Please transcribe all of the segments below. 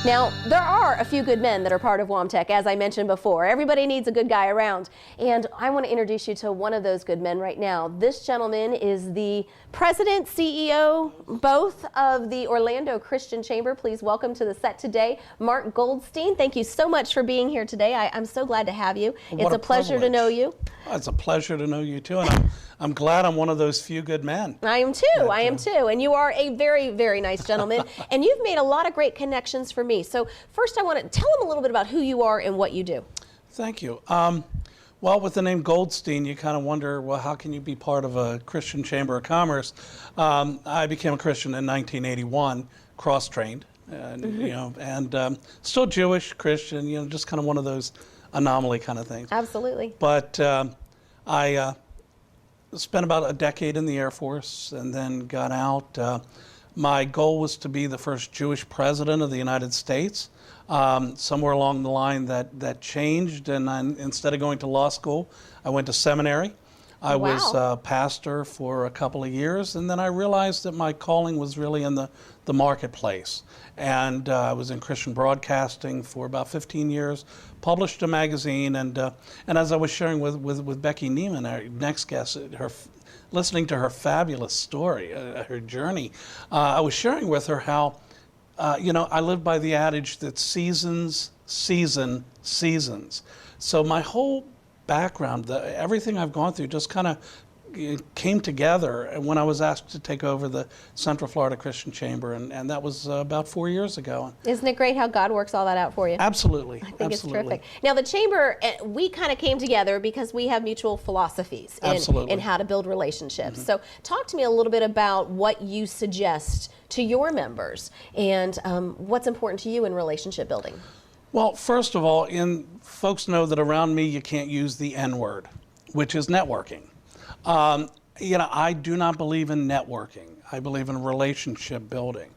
Now, there are a few good men that are part of WOAMTEC, as I mentioned before. Everybody needs a good guy around. And I want to introduce you to one of those good men right now. This gentleman is the president, CEO, both of the Orlando Christian Chamber. Please welcome to the set today, Mark Goldstein. Thank you so much for being here today. I'm so glad to have you. It's a pleasure to know you. Oh, it's a pleasure to know you too. And I'm glad I'm one of those few good men. I am too. I am too. And you are a very, very nice gentleman. And you've made a lot of great connections for me. So first I want to tell them a little bit about who you are and what you do. Thank you. Well, with the name Goldstein, you kind of wonder, well, how can you be part of a Christian Chamber of Commerce? I became a Christian in 1981, cross-trained, and still Jewish, Christian, just kind of one of those anomaly kind of things. Absolutely. But I spent about a decade in the Air Force and then got out. My goal was to be the first Jewish president of the United States. Somewhere along the line that changed, and instead of going to law school, I went to seminary. I was a pastor for a couple of years, and then I realized that my calling was really in the marketplace. And I was in Christian broadcasting for about 15 years, published a magazine, and as I was sharing with Becky Neiman, our next guest, listening to her fabulous story, her journey, I was sharing with her how I live by the adage that seasons. So my whole background, everything I've gone through just kind of came together when I was asked to take over the Central Florida Christian Chamber, and that was about 4 years ago. Isn't it great how God works all that out for you? Absolutely. I think it's terrific. Now the Chamber, we kind of came together because we have mutual philosophies in how to build relationships. Mm-hmm. So talk to me a little bit about what you suggest to your members and what's important to you in relationship building. Well, first of all, folks know that around me you can't use the N-word, which is networking. I do not believe in networking. I believe in relationship building.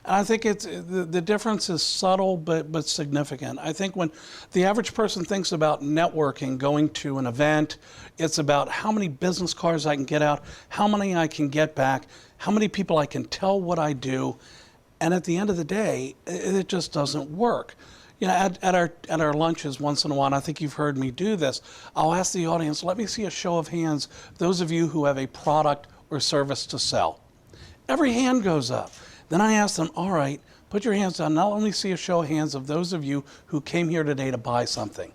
And I think the difference is subtle but significant. I think when the average person thinks about networking, going to an event, it's about how many business cards I can get out, how many I can get back, how many people I can tell what I do. And at the end of the day, it just doesn't work. At our lunches once in a while, and I think you've heard me do this, I'll ask the audience, let me see a show of hands, those of you who have a product or service to sell. Every hand goes up. Then I ask them, all right, put your hands down. Now let me see a show of hands of those of you who came here today to buy something.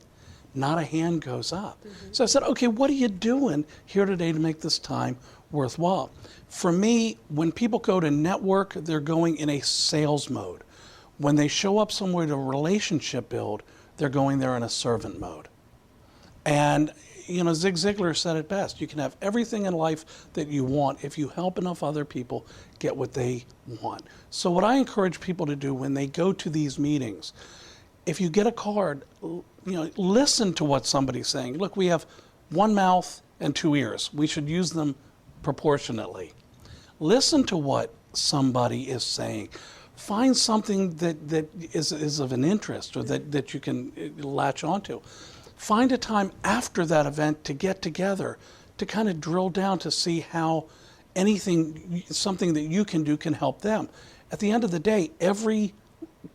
Not a hand goes up. Mm-hmm. So I said, okay, what are you doing here today to make this time worthwhile? For me, when people go to network, they're going in a sales mode. When they show up somewhere to relationship build, they're going there in a servant mode. And, Zig Ziglar said it best. You can have everything in life that you want if you help enough other people get what they want. So what I encourage people to do when they go to these meetings, if you get a card, listen to what somebody's saying. Look, we have one mouth and two ears. We should use them proportionately. Listen to what somebody is saying. Find something that is of an interest or that you can latch onto. Find a time after that event to get together to kind of drill down to see how something that you can do can help them. At the end of the day, every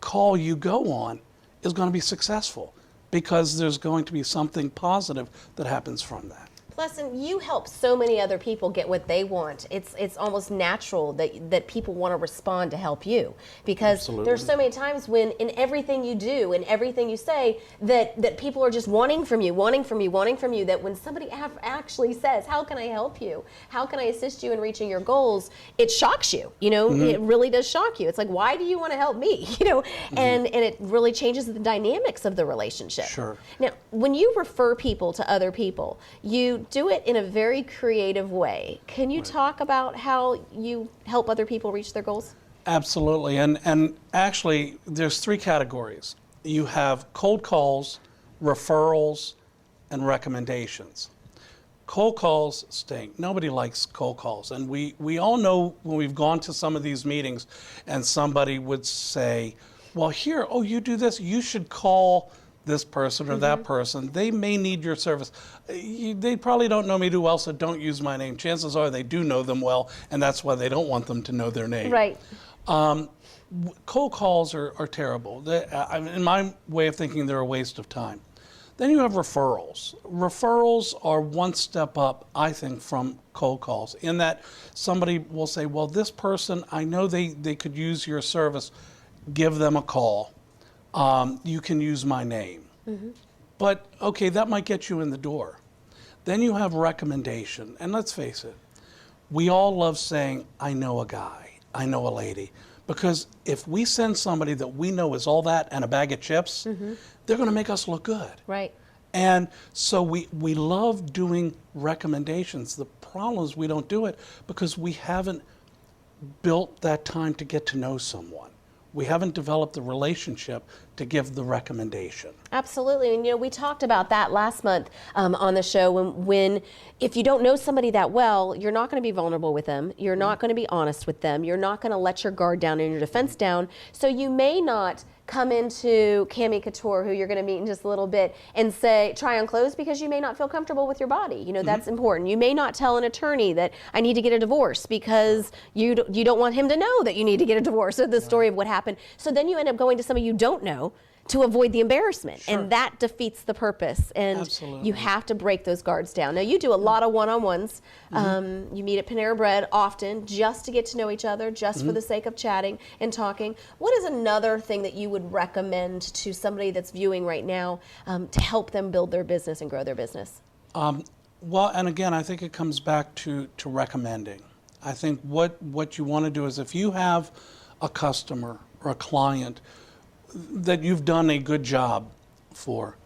call you go on is going to be successful because there's going to be something positive that happens from that. Plus, you help so many other people get what they want. It's almost natural that people want to respond to help you because there's so many times when in everything you do and everything you say that people are just wanting from you, that when somebody actually says, how can I help you? How can I assist you in reaching your goals? It shocks you, Mm-hmm. It really does shock you. It's like, why do you want to help me? Mm-hmm. and it really changes the dynamics of the relationship. Sure. Now, when you refer people to other people, you do it in a very creative way. Can you talk about how you help other people reach their goals? Absolutely. And actually, there's three categories. You have cold calls, referrals, and recommendations. Cold calls stink. Nobody likes cold calls. And we all know when we've gone to some of these meetings and somebody would say, well, here, you do this, you should call this person or that person. They may need your service. They probably don't know me too well, so don't use my name. Chances are they do know them well, and that's why they don't want them to know their name. Right. Cold calls are terrible. In my way of thinking, they're a waste of time. Then you have referrals. Referrals are one step up, I think, from cold calls, in that somebody will say, well, this person, I know they could use your service. Give them a call. You can use my name. Mm-hmm. But, okay, that might get you in the door. Then you have recommendation. And let's face it, we all love saying, I know a guy, I know a lady. Because if we send somebody that we know is all that and a bag of chips, mm-hmm. they're going to make us look good. Right. And so we love doing recommendations. The problem is we don't do it because we haven't built that time to get to know someone. We haven't developed the relationship to give the recommendation. Absolutely. And we talked about that last month on the show when if you don't know somebody that well, you're not going to be vulnerable with them. You're not going to be honest with them. You're not going to let your guard down and your defense down. So you may not come into Cami Couture, who you're going to meet in just a little bit, and say, try on clothes, because you may not feel comfortable with your body. That's important. You may not tell an attorney that I need to get a divorce because you don't want him to know that you need to get a divorce, or the story of what happened. So then you end up going to somebody you don't know to avoid the embarrassment. Sure. And that defeats the purpose. And Absolutely. You have to break those guards down. Now, you do a lot of one-on-ones. Mm-hmm. You meet at Panera Bread often just to get to know each other, just for the sake of chatting and talking. What is another thing that you would recommend to somebody that's viewing right now to help them build their business and grow their business? Well, and again, I think it comes back to recommending. I think what you want to do is, if you have a customer or a client that you've done a good job for,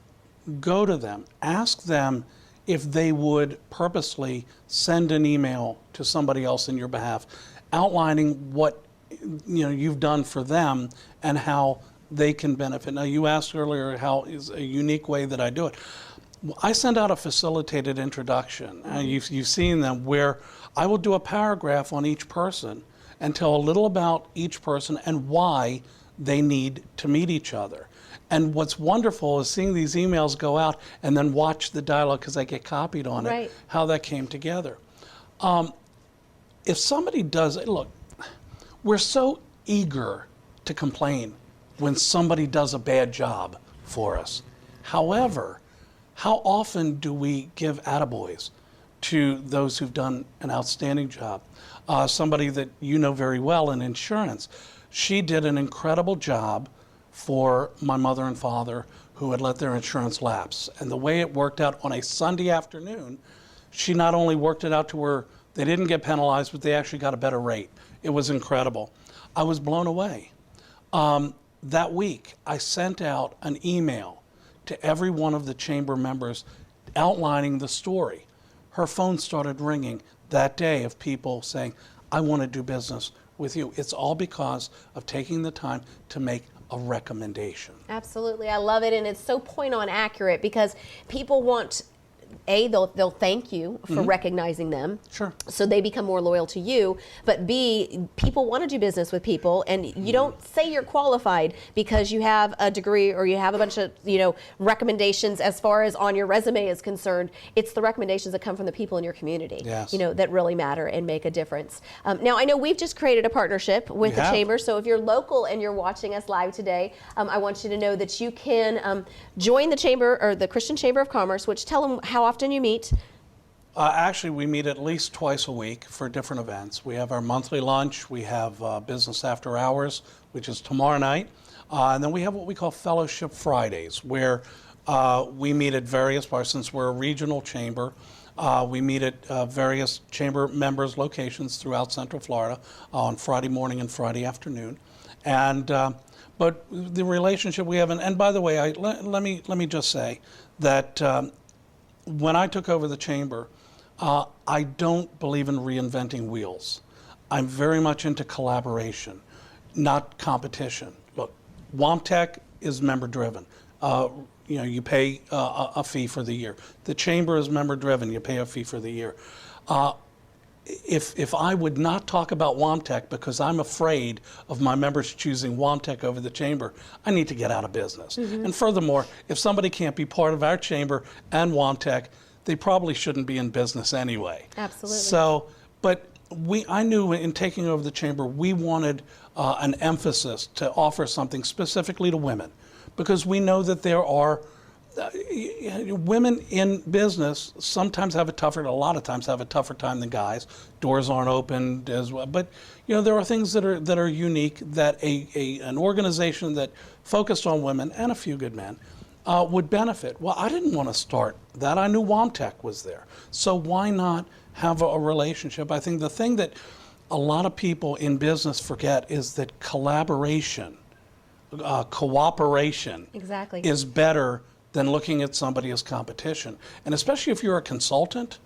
go to them, ask them if they would purposely send an email to somebody else in your behalf, outlining what you've done for them and how they can benefit. Now, you asked earlier how is a unique way that I do it. I send out a facilitated introduction. You've seen them, where I will do a paragraph on each person and tell a little about each person and why they need to meet each other. And what's wonderful is seeing these emails go out and then watch the dialogue, because I get copied on it, how that came together. If somebody does it, look, we're so eager to complain when somebody does a bad job for us. However, how often do we give attaboys to those who've done an outstanding job? Somebody that you know very well in insurance, she did an incredible job for my mother and father who had let their insurance lapse. And the way it worked out on a Sunday afternoon, she not only worked it out to where they didn't get penalized, but they actually got a better rate. It was incredible. I was blown away. That week, I sent out an email to every one of the chamber members outlining the story. Her phone started ringing that day of people saying, I want to do business with you. It's all because of taking the time to make a recommendation. Absolutely. I love it. And it's so point on accurate, because people want, they'll thank you for recognizing them. Sure. So they become more loyal to you. But B, people want to do business with people, and you don't say you're qualified because you have a degree or you have a bunch of, recommendations as far as on your resume is concerned. It's the recommendations that come from the people in your community, that really matter and make a difference. Now, I know we've just created a partnership with the Chamber. So if you're local and you're watching us live today, I want you to know that you can join the Chamber, or the Christian Chamber of Commerce, which tell them how often you meet. Actually, we meet at least twice a week for different events. We have our monthly lunch. We have Business After Hours, which is tomorrow night. And then we have what we call Fellowship Fridays, where we meet at various bars. Since we're a regional chamber, we meet at various chamber members' locations throughout Central Florida on Friday morning and Friday afternoon. And but the relationship we have, and by the way, let me just say that when I took over the chamber, I don't believe in reinventing wheels. I'm very much into collaboration, not competition. Look, WOAMTEC is member-driven. You pay a fee for the year. The chamber is member-driven. You pay a fee for the year. If I would not talk about WOAMTEC because I'm afraid of my members choosing WOAMTEC over the chamber, I need to get out of business. And furthermore, if somebody can't be part of our chamber and WOAMTEC, they probably shouldn't be in business anyway. Absolutely. So, but I knew in taking over the chamber, we wanted an emphasis to offer something specifically to women, because we know that there are women in business sometimes have a lot of times have a tougher time than guys. Doors aren't opened as well, but there are things that are unique that an organization that focused on women and a few good men would benefit. Well, I didn't want to start that. I knew WOAMTEC was there, so why not have a relationship? I think the thing that a lot of people in business forget is that collaboration, cooperation, exactly, is better than looking at somebody as competition. And especially if you're a consultant,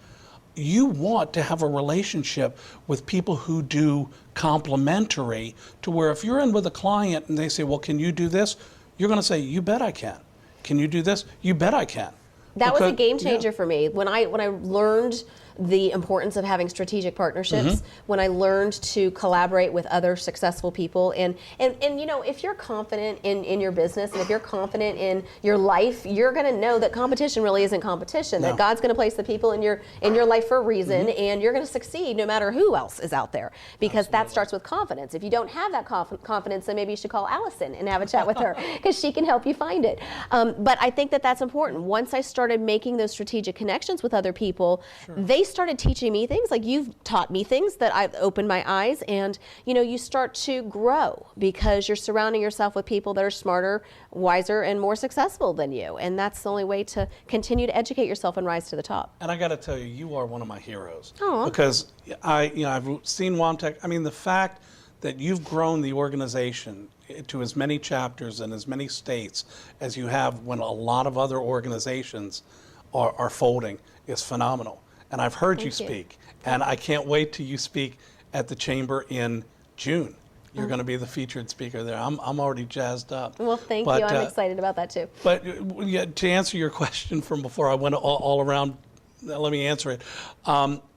you want to have a relationship with people who do complementary, to where if you're in with a client and they say, well, can you do this? You're going to say, you bet I can. Can you do this? You bet I can. That was a game changer for me. When I learned the importance of having strategic partnerships, when I learned to collaborate with other successful people, and if you're confident in your business, and if you're confident in your life, you're going to know that competition really isn't competition. No. That God's going to place the people in your life for a reason, and you're going to succeed no matter who else is out there, because that starts with confidence. If you don't have that confidence, then maybe you should call Allison and have a chat with her, because she can help you find it. But I think that that's important. Once I started making those strategic connections with other people, they started teaching me things, like you've taught me things that I've opened my eyes, and you start to grow because you're surrounding yourself with people that are smarter, wiser, and more successful than you, and that's the only way to continue to educate yourself and rise to the top. And I got to tell you, you are one of my heroes. Aww. Because I've seen WOAMTEC. I mean, the fact that you've grown the organization to as many chapters in as many states as you have, when a lot of other organizations are folding, is phenomenal. And I've heard you speak, and I can't wait till you speak at the Chamber in June. You're going to be the featured speaker there. I'm already jazzed up. Well, thank you. I'm excited about that too. But to answer your question from before, I went all around. Let me answer it.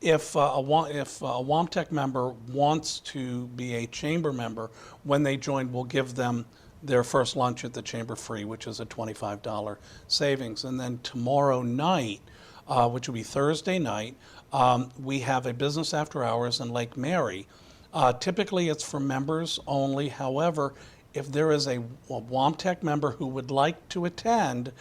If a WOAMTEC member wants to be a Chamber member, when they join, we'll give them their first lunch at the Chamber free, which is a $25 savings. And then tomorrow night, which will be Thursday night, we have a business after hours in Lake Mary. Typically it's for members only. However, if there is a WOAMTEC member who would like to attend,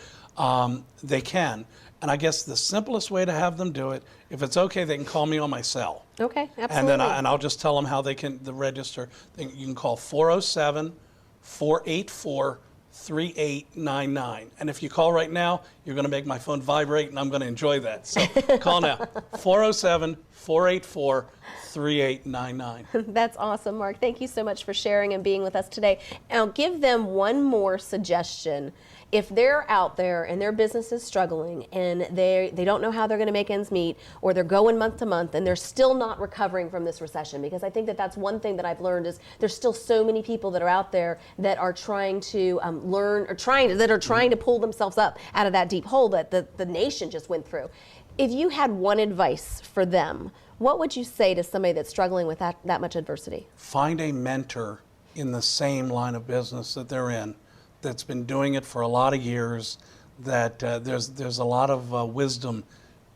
they can. And I guess the simplest way to have them do it, if it's okay, they can call me on my cell. Okay, absolutely. And then I'll just tell them how they can register. You can call 407-484-3899. And if you call right now, you're going to make my phone vibrate, and I'm going to enjoy that. So call now, 407-484-3899. That's awesome, Mark. Thank you so much for sharing and being with us today. Now, give them one more suggestion. If they're out there and their business is struggling and they don't know how they're going to make ends meet, or they're going month to month and they're still not recovering from this recession, because I think that that's one thing that I've learned, is there's still so many people that are out there that are trying to learn, or trying to pull themselves up out of that deep hole that the nation just went through. If you had one advice for them, what would you say to somebody that's struggling with that much adversity? Find a mentor in the same line of business that they're in, that's been doing it for a lot of years, that there's a lot of wisdom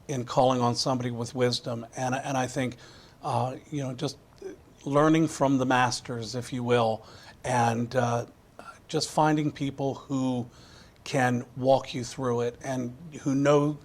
in calling on somebody with wisdom. And I think, just learning from the masters, if you will, and just finding people who can walk you through it, and who know,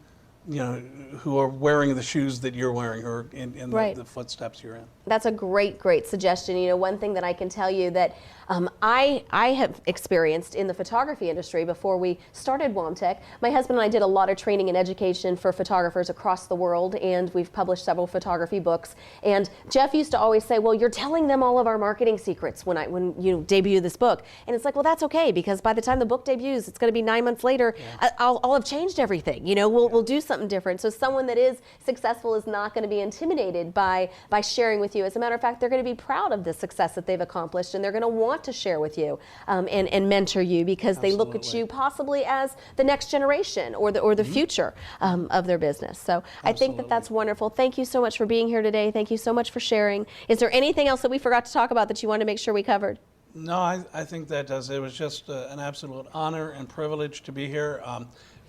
who are wearing the shoes that you're wearing, or in right. the footsteps you're in. That's a great suggestion. One thing that I can tell you that I have experienced in the photography industry before we started WOAMTEC. My husband and I did a lot of training and education for photographers across the world, and we've published several photography books. And Jeff used to always say, well, you're telling them all of our marketing secrets when you debut this book. And it's like, well, that's okay, because by the time the book debuts, it's going to be 9 months later. Yeah. I'll have changed everything. We'll do something different. So someone that is successful is not going to be intimidated by sharing with you. As a matter of fact, they're going to be proud of the success that they've accomplished, and they're going to want to share with you and mentor you, because they look at you possibly as the next generation or the future of their business. So I think that that's wonderful. Thank you so much for being here today. Thank you so much for sharing. Is there anything else that we forgot to talk about that you want to make sure we covered? No, I think that does. It was just an absolute honor and privilege to be here.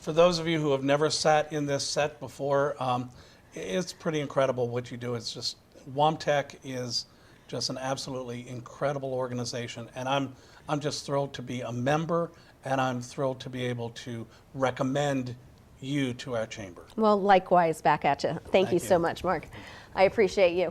For those of you who have never sat in this set before, it's pretty incredible what you do. It's just, WOAMTEC is just an absolutely incredible organization, and I'm just thrilled to be a member, and I'm thrilled to be able to recommend you to our chamber. Well, likewise, back at you. Thank you so much, Mark. I appreciate you.